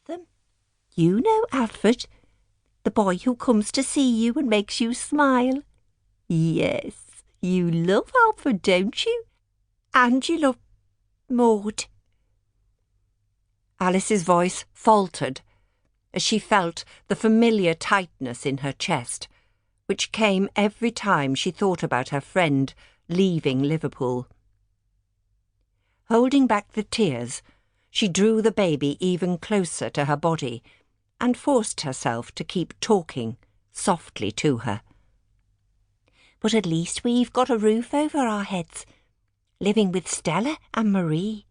with them. You know Alfred, the boy who comes to see you and makes you smile. Yes, you love Alfred, don't you? And you love Maud." Alice's voice faltered as she felt the familiar tightness in her chest, which came every time she thought about her friend leaving Liverpool. Holding back the tears, she drew the baby even closer to her body and forced herself to keep talking softly to her. "But at least we've got a roof over our heads, living with Stella and Marie.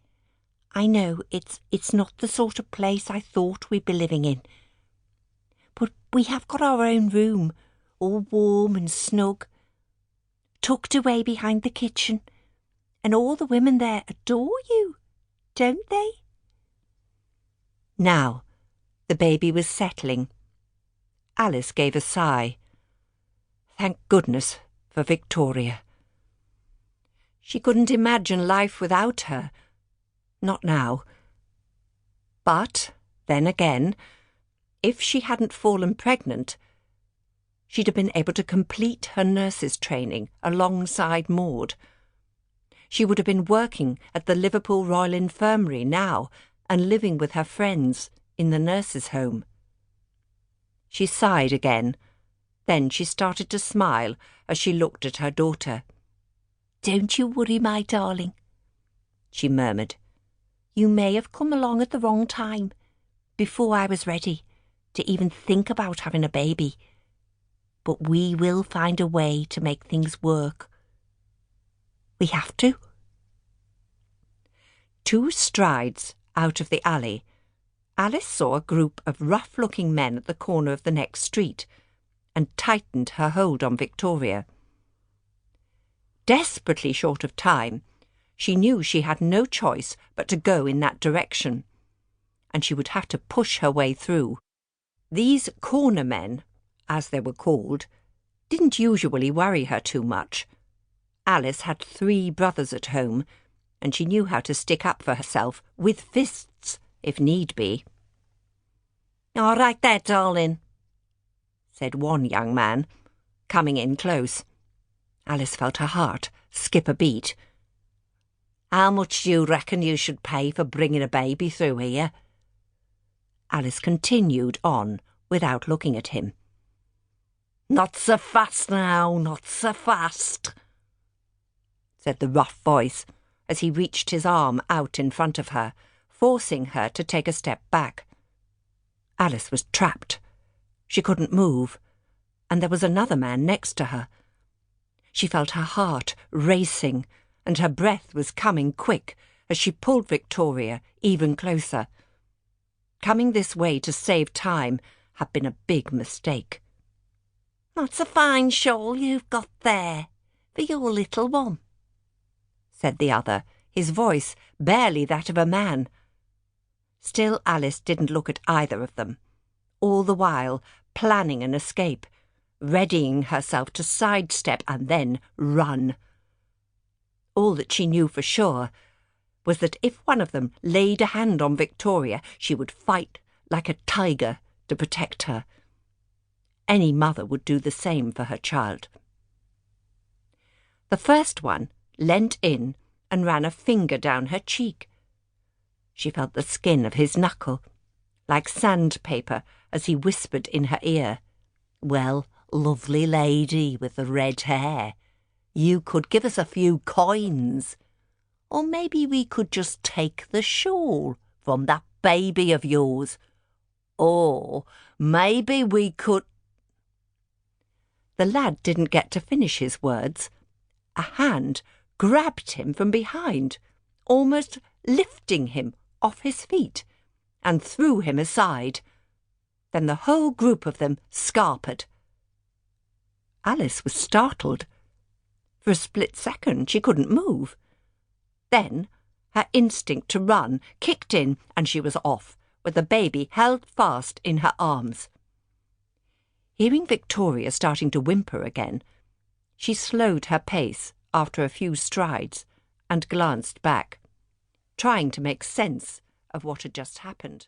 I know it's not the sort of place I thought we'd be living in. But we have got our own room, all warm and snug, tucked away behind the kitchen, and all the women there adore you, don't they?" Now, the baby was settling. Alice gave a sigh. Thank goodness for Victoria. She couldn't imagine life without her. Not now. But, then again, if she hadn't fallen pregnant, she'd have been able to complete her nurse's training alongside Maud. She would have been working at the Liverpool Royal Infirmary now and living with her friends in the nurse's home. She sighed again. Then she started to smile as she looked at her daughter. "Don't you worry, my darling," she murmured. "You may have come along at the wrong time, before I was ready to even think about having a baby. But we will find a way to make things work. We have to." 2 strides out of the alley, Alice saw a group of rough-looking men at the corner of the next street and tightened her hold on Victoria. Desperately short of time, she knew she had no choice but to go in that direction, and she would have to push her way through. These corner men, as they were called, didn't usually worry her too much. Alice had 3 brothers at home, and she knew how to stick up for herself with fists, if need be. "All right there, darling," said one young man, coming in close. Alice felt her heart skip a beat. "How much do you reckon you should pay for bringing a baby through here?" Alice continued on without looking at him. "Not so fast now, not so fast," said the rough voice as he reached his arm out in front of her, forcing her to take a step back. Alice was trapped. She couldn't move, and there was another man next to her. She felt her heart racing, and her breath was coming quick as she pulled Victoria even closer. Coming this way to save time had been a big mistake. "That's a fine shawl you've got there, for your little one," said the other, his voice barely that of a man. Still Alice didn't look at either of them, all the while planning an escape, readying herself to sidestep and then run. All that she knew for sure was that if one of them laid a hand on Victoria, she would fight like a tiger to protect her. Any mother would do the same for her child. The first one leant in and ran a finger down her cheek. She felt the skin of his knuckle, like sandpaper, as he whispered in her ear, "Well, lovely lady with the red hair, you could give us a few coins. Or maybe we could just take the shawl from that baby of yours. Or maybe we could—" The lad didn't get to finish his words. A hand grabbed him from behind, almost lifting him off his feet, and threw him aside. Then the whole group of them scarpered. Alice was startled. For a split second she couldn't move. Then her instinct to run kicked in and she was off, with the baby held fast in her arms. Hearing Victoria starting to whimper again, she slowed her pace after a few strides and glanced back, trying to make sense of what had just happened.